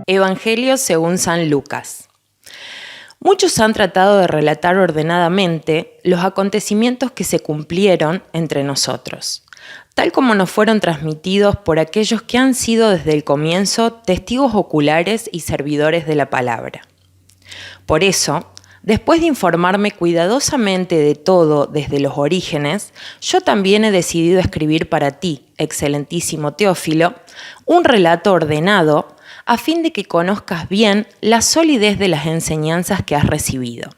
Evangelio según San Lucas. Muchos han tratado de relatar ordenadamente los acontecimientos que se cumplieron entre nosotros, tal como nos fueron transmitidos por aquellos que han sido desde el comienzo testigos oculares y servidores de la palabra. Por eso, después de informarme cuidadosamente de todo desde los orígenes, yo también he decidido escribir para ti, excelentísimo Teófilo, un relato ordenado a fin de que conozcas bien la solidez de las enseñanzas que has recibido.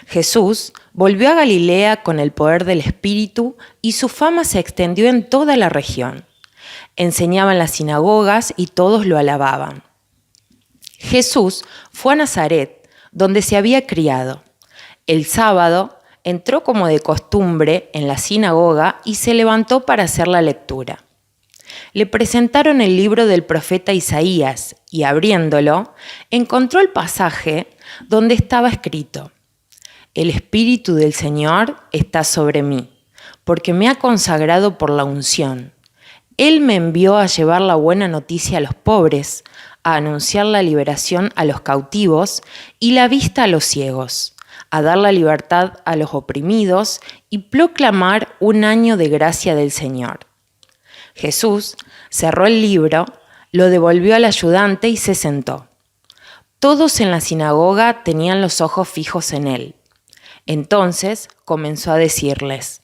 Jesús volvió a Galilea con el poder del Espíritu y su fama se extendió en toda la región. Enseñaba en las sinagogas y todos lo alababan. Jesús fue a Nazaret, donde se había criado. El sábado entró como de costumbre en la sinagoga y se levantó para hacer la lectura. Le presentaron el libro del profeta Isaías y abriéndolo, encontró el pasaje donde estaba escrito: El Espíritu del Señor está sobre mí, porque me ha consagrado por la unción. Él me envió a llevar la buena noticia a los pobres, a anunciar la liberación a los cautivos y la vista a los ciegos, a dar la libertad a los oprimidos y proclamar un año de gracia del Señor. Jesús cerró el libro, lo devolvió al ayudante y se sentó. Todos en la sinagoga tenían los ojos fijos en él. Entonces comenzó a decirles: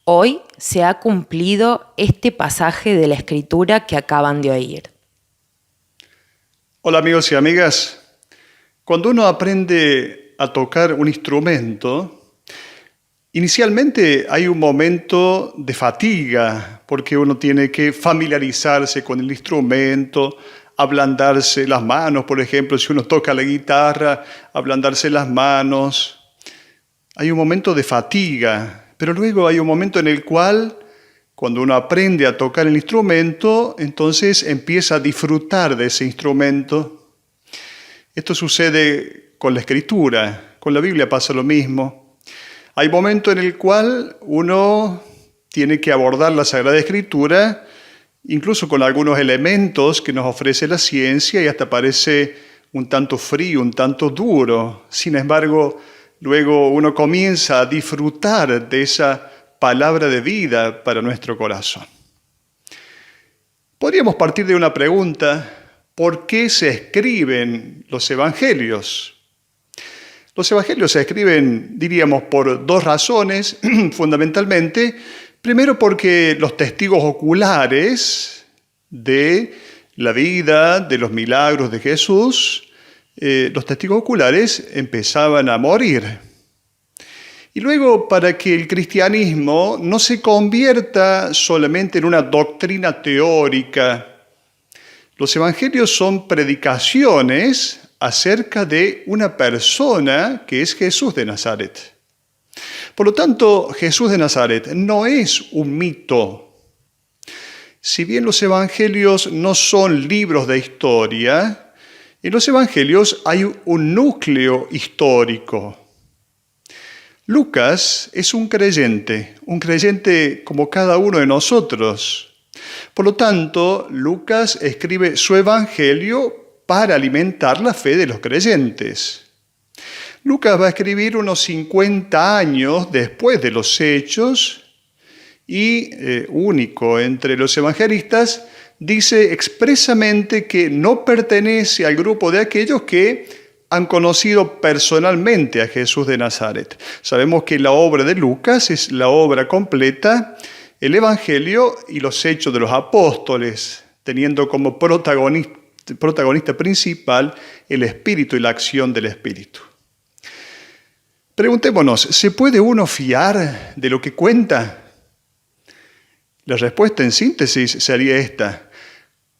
Hoy se ha cumplido este pasaje de la Escritura que acaban de oír. Hola amigos y amigas. Cuando uno aprende a tocar un instrumento, inicialmente hay un momento de fatiga, porque uno tiene que familiarizarse con el instrumento, ablandarse las manos, por ejemplo, si uno toca la guitarra, ablandarse las manos. Hay un momento de fatiga, pero luego hay un momento en el cual, cuando uno aprende a tocar el instrumento, entonces empieza a disfrutar de ese instrumento. Esto sucede con la Escritura, con la Biblia pasa lo mismo. Hay momentos en el cual uno tiene que abordar la Sagrada Escritura, incluso con algunos elementos que nos ofrece la ciencia, y hasta parece un tanto frío, un tanto duro. Sin embargo, luego uno comienza a disfrutar de esa palabra de vida para nuestro corazón. Podríamos partir de una pregunta: ¿por qué se escriben los evangelios? Los evangelios se escriben, diríamos, por dos razones, fundamentalmente. Primero, porque los testigos oculares de la vida, de los milagros de Jesús, los testigos oculares empezaban a morir. Y luego, para que el cristianismo no se convierta solamente en una doctrina teórica, los evangelios son predicaciones acerca de una persona que es Jesús de Nazaret. Por lo tanto, Jesús de Nazaret no es un mito. Si bien los evangelios no son libros de historia, en los evangelios hay un núcleo histórico. Lucas es un creyente como cada uno de nosotros. Por lo tanto, Lucas escribe su evangelio para alimentar la fe de los creyentes. Lucas va a escribir unos 50 años después de los Hechos y, único entre los evangelistas, dice expresamente que no pertenece al grupo de aquellos que han conocido personalmente a Jesús de Nazaret. Sabemos que la obra de Lucas es la obra completa, el Evangelio y los Hechos de los Apóstoles, teniendo como protagonista principal el Espíritu y la acción del Espíritu. Preguntémonos, ¿se puede uno fiar de lo que cuenta? La respuesta en síntesis sería esta: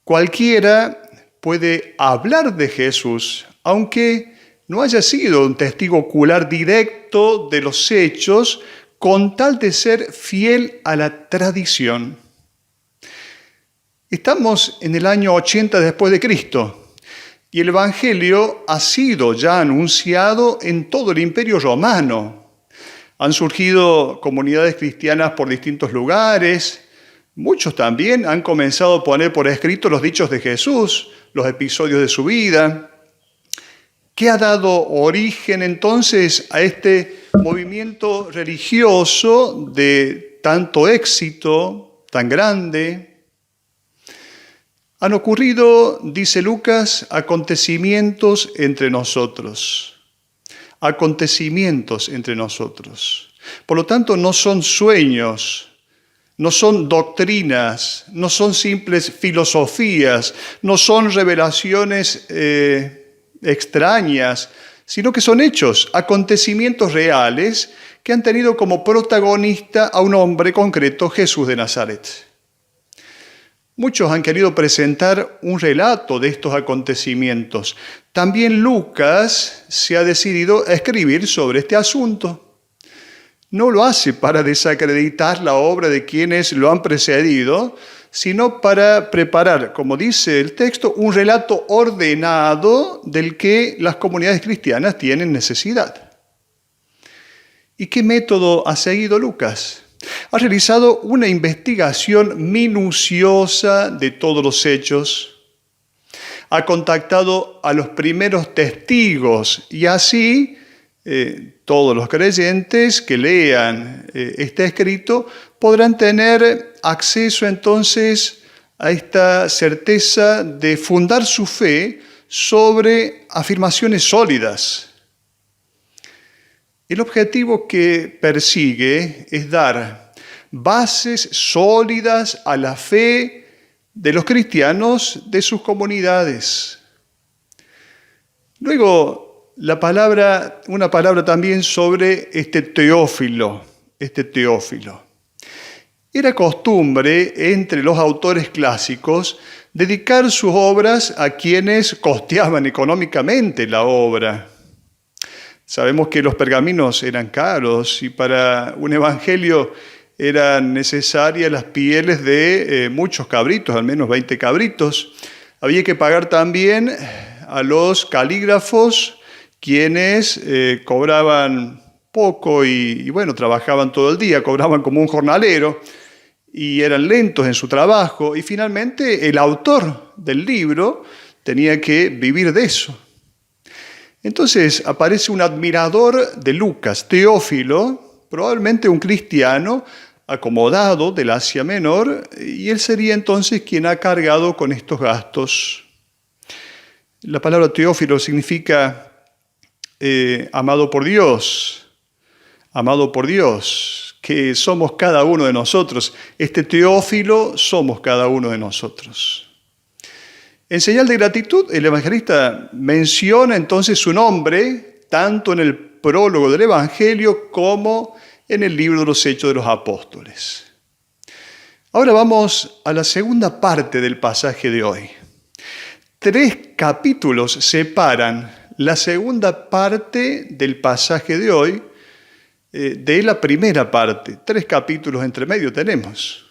cualquiera puede hablar de Jesús, aunque no haya sido un testigo ocular directo de los hechos, con tal de ser fiel a la tradición. Estamos en el año 80 después de Cristo. Y el Evangelio ha sido ya anunciado en todo el Imperio Romano. Han surgido comunidades cristianas por distintos lugares, Muchos también han comenzado a poner por escrito los dichos de Jesús, los episodios de su vida. ¿Qué ha dado origen entonces a este movimiento religioso de tanto éxito, tan grande? Han ocurrido, dice Lucas, acontecimientos entre nosotros. Acontecimientos entre nosotros. Por lo tanto, no son sueños, no son doctrinas, no son simples filosofías, no son revelaciones extrañas, sino que son hechos, acontecimientos reales que han tenido como protagonista a un hombre concreto, Jesús de Nazaret. Muchos han querido presentar un relato de estos acontecimientos. También Lucas se ha decidido a escribir sobre este asunto. No lo hace para desacreditar la obra de quienes lo han precedido, sino para preparar, como dice el texto, un relato ordenado del que las comunidades cristianas tienen necesidad. ¿Y qué método ha seguido Lucas? Ha realizado una investigación minuciosa de todos los hechos. Ha contactado a los primeros testigos y así todos los creyentes que lean este escrito podrán tener acceso entonces a esta certeza de fundar su fe sobre afirmaciones sólidas. El objetivo que persigue es dar bases sólidas a la fe de los cristianos de sus comunidades. Luego, una palabra también sobre este Teófilo. Era costumbre entre los autores clásicos dedicar sus obras a quienes costeaban económicamente la obra. Sabemos que los pergaminos eran caros y para un evangelio eran necesarias las pieles de muchos cabritos, al menos 20 cabritos. Había que pagar también a los calígrafos, quienes cobraban poco y trabajaban todo el día, cobraban como un jornalero y eran lentos en su trabajo. Y finalmente el autor del libro tenía que vivir de eso. Entonces aparece un admirador de Lucas, Teófilo, probablemente un cristiano acomodado del Asia Menor, y él sería entonces quien ha cargado con estos gastos. La palabra Teófilo significa amado por Dios, que somos cada uno de nosotros. Este Teófilo somos cada uno de nosotros. En señal de gratitud, el evangelista menciona entonces su nombre, tanto en el prólogo del Evangelio como en el libro de los Hechos de los Apóstoles. Ahora vamos a la segunda parte del pasaje de hoy. 3 capítulos separan la segunda parte del pasaje de hoy de la primera parte. 3 capítulos entre medio tenemos.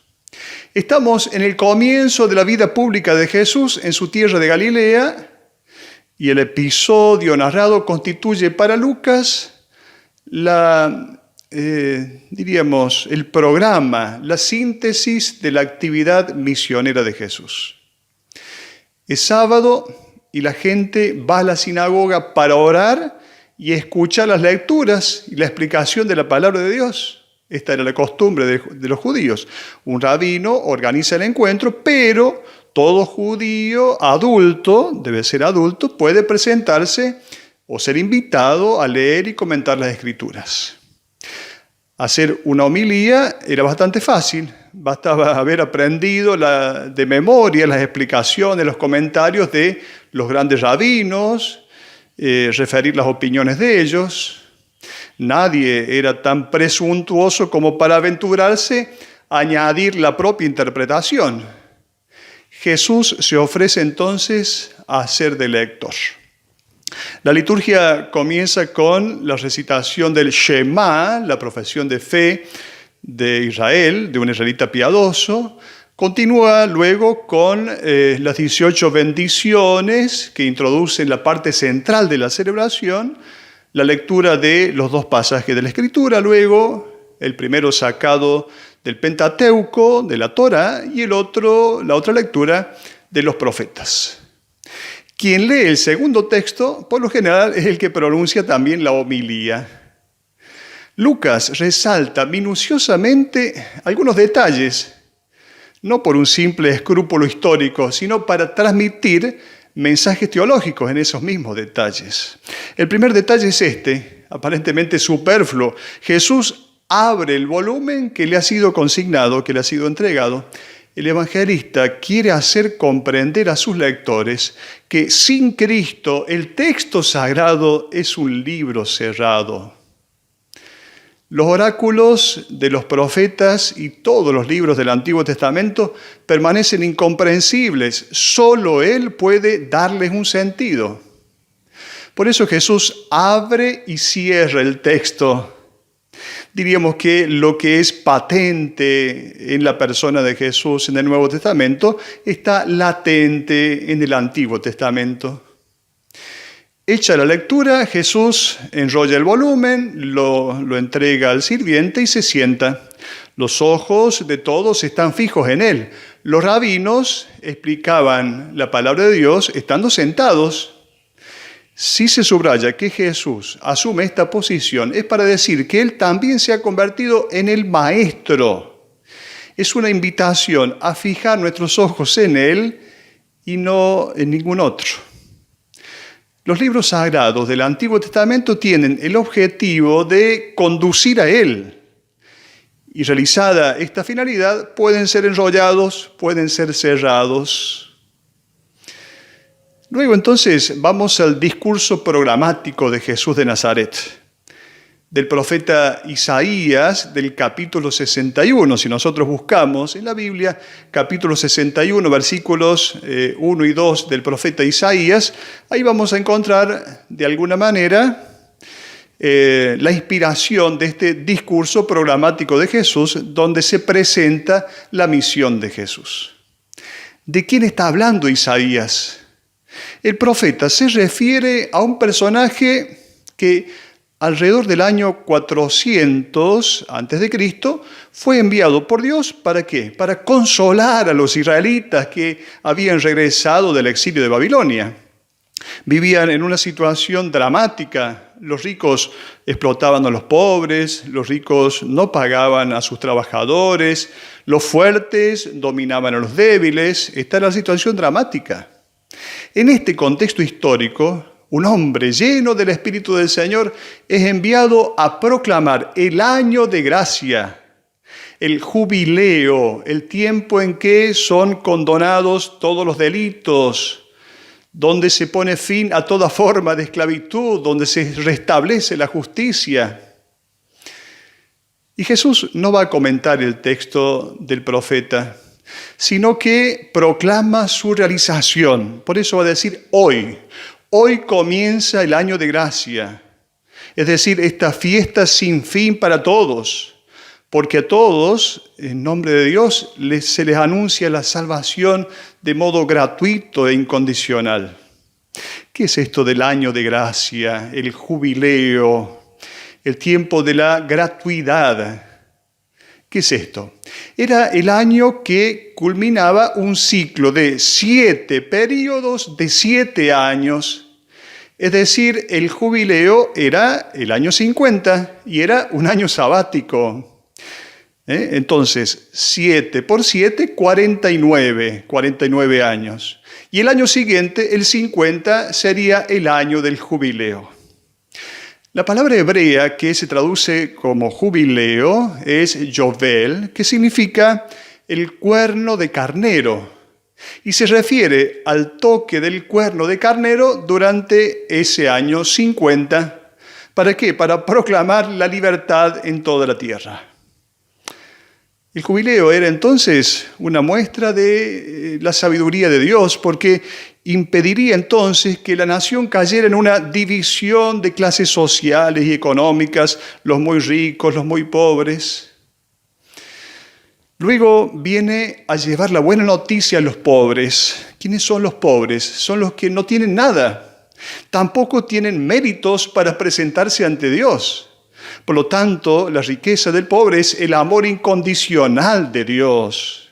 Estamos en el comienzo de la vida pública de Jesús en su tierra de Galilea y el episodio narrado constituye para Lucas el programa, la síntesis de la actividad misionera de Jesús. Es sábado y la gente va a la sinagoga para orar y escuchar las lecturas y la explicación de la palabra de Dios. Esta era la costumbre de los judíos. Un rabino organiza el encuentro, pero todo judío adulto, debe ser adulto, puede presentarse o ser invitado a leer y comentar las Escrituras. Hacer una homilía era bastante fácil. Bastaba haber aprendido de memoria las explicaciones, los comentarios de los grandes rabinos, referir las opiniones de ellos. Nadie era tan presuntuoso como para aventurarse a añadir la propia interpretación. Jesús se ofrece entonces a ser de lector. La liturgia comienza con la recitación del Shema, la profesión de fe de Israel, de un israelita piadoso. Continúa luego con las 18 bendiciones que introducen la parte central de la celebración, la lectura de los 2 pasajes de la Escritura, luego el primero sacado del Pentateuco, de la Torá, y la otra lectura de los profetas. Quien lee el segundo texto, por lo general, es el que pronuncia también la homilía. Lucas resalta minuciosamente algunos detalles, no por un simple escrúpulo histórico, sino para transmitir mensajes teológicos en esos mismos detalles. El primer detalle es este, aparentemente superfluo. Jesús abre el volumen que le ha sido consignado, que le ha sido entregado. El evangelista quiere hacer comprender a sus lectores que sin Cristo el texto sagrado es un libro cerrado. Los oráculos de los profetas y todos los libros del Antiguo Testamento permanecen incomprensibles. Solo Él puede darles un sentido. Por eso Jesús abre y cierra el texto. Diríamos que lo que es patente en la persona de Jesús en el Nuevo Testamento está latente en el Antiguo Testamento. Hecha la lectura, Jesús enrolla el volumen, lo entrega al sirviente y se sienta. Los ojos de todos están fijos en él. Los rabinos explicaban la palabra de Dios estando sentados. Si se subraya que Jesús asume esta posición, es para decir que él también se ha convertido en el maestro. Es una invitación a fijar nuestros ojos en él y no en ningún otro. Los libros sagrados del Antiguo Testamento tienen el objetivo de conducir a Él. Y realizada esta finalidad, pueden ser enrollados, pueden ser cerrados. Luego entonces vamos al discurso programático de Jesús de Nazaret, del profeta Isaías, del capítulo 61. Si nosotros buscamos en la Biblia, capítulo 61, versículos 1 y 2 del profeta Isaías, ahí vamos a encontrar de alguna manera la inspiración de este discurso programático de Jesús, donde se presenta la misión de Jesús. ¿De quién está hablando Isaías? El profeta se refiere a un personaje que alrededor del año 400 a.C., fue enviado por Dios, ¿para qué? Para consolar a los israelitas que habían regresado del exilio de Babilonia. Vivían en una situación dramática. Los ricos explotaban a los pobres, los ricos no pagaban a sus trabajadores, los fuertes dominaban a los débiles. Esta era la situación dramática. En este contexto histórico, un hombre lleno del Espíritu del Señor es enviado a proclamar el año de gracia, el jubileo, el tiempo en que son condonados todos los delitos, donde se pone fin a toda forma de esclavitud, donde se restablece la justicia. Y Jesús no va a comentar el texto del profeta, sino que proclama su realización. Por eso va a decir hoy. Hoy comienza el año de gracia, es decir, esta fiesta sin fin para todos, porque a todos, en nombre de Dios, se les anuncia la salvación de modo gratuito e incondicional. ¿Qué es esto del año de gracia, el jubileo, el tiempo de la gratuidad? ¿Qué es esto? Era el año que culminaba un ciclo de 7 periodos de 7 años. Es decir, el jubileo era el año 50 y era un año sabático. Entonces, 7 por 7, 49 años. Y el año siguiente, el 50, sería el año del jubileo. La palabra hebrea que se traduce como jubileo es yovel, que significa el cuerno de carnero. Y se refiere al toque del cuerno de carnero durante ese año 50. ¿Para qué? Para proclamar la libertad en toda la tierra. El jubileo era entonces una muestra de la sabiduría de Dios, porque impediría entonces que la nación cayera en una división de clases sociales y económicas, los muy ricos, los muy pobres. Luego viene a llevar la buena noticia a los pobres. ¿Quiénes son los pobres? Son los que no tienen nada. Tampoco tienen méritos para presentarse ante Dios. Por lo tanto, la riqueza del pobre es el amor incondicional de Dios.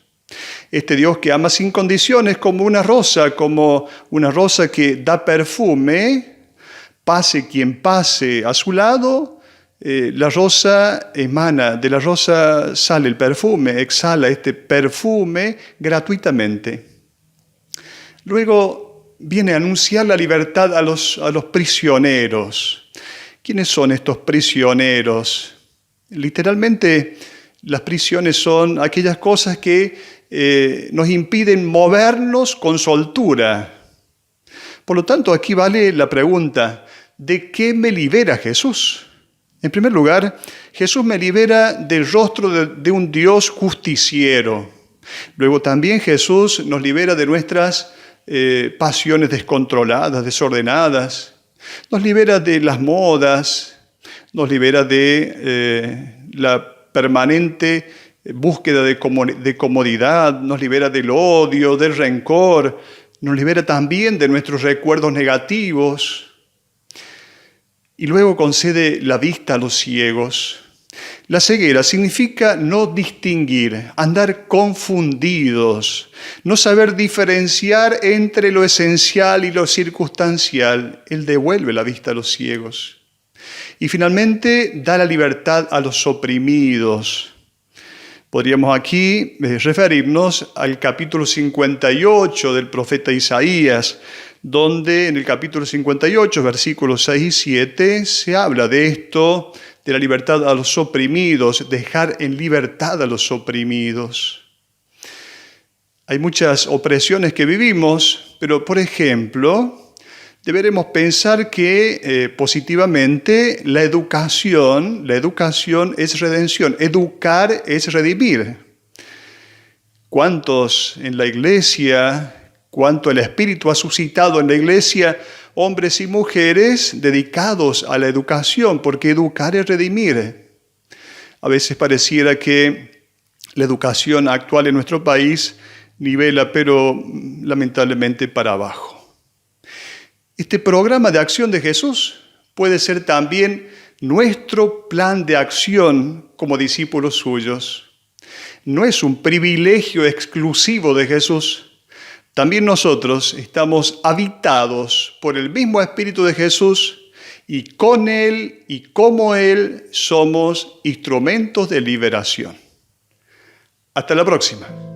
Este Dios que ama sin condiciones como una rosa que da perfume, pase quien pase a su lado, la rosa emana, de la rosa sale el perfume, exhala este perfume gratuitamente. Luego viene a anunciar la libertad a los prisioneros. ¿Quiénes son estos prisioneros? Literalmente, las prisiones son aquellas cosas que nos impiden movernos con soltura. Por lo tanto, aquí vale la pregunta, ¿de qué me libera Jesús? En primer lugar, Jesús me libera del rostro de un Dios justiciero. Luego también Jesús nos libera de nuestras pasiones descontroladas, desordenadas. Nos libera de las modas, nos libera de la permanente búsqueda de comodidad, nos libera del odio, del rencor, nos libera también de nuestros recuerdos negativos. Y luego concede la vista a los ciegos. La ceguera significa no distinguir, andar confundidos, no saber diferenciar entre lo esencial y lo circunstancial. Él devuelve la vista a los ciegos. Y finalmente da la libertad a los oprimidos. Podríamos aquí referirnos al capítulo 58 del profeta Isaías, donde en el capítulo 58, versículos 6 y 7, se habla de esto, de la libertad a los oprimidos, dejar en libertad a los oprimidos. Hay muchas opresiones que vivimos, pero por ejemplo, deberemos pensar que positivamente la educación es redención, educar es redimir. ¿Cuántos en la iglesia, cuánto el Espíritu ha suscitado en la iglesia hombres y mujeres dedicados a la educación? Porque educar es redimir. A veces pareciera que la educación actual en nuestro país nivela, pero lamentablemente para abajo. Este programa de acción de Jesús puede ser también nuestro plan de acción como discípulos suyos. No es un privilegio exclusivo de Jesús. También nosotros estamos habitados por el mismo Espíritu de Jesús y con Él y como Él somos instrumentos de liberación. Hasta la próxima.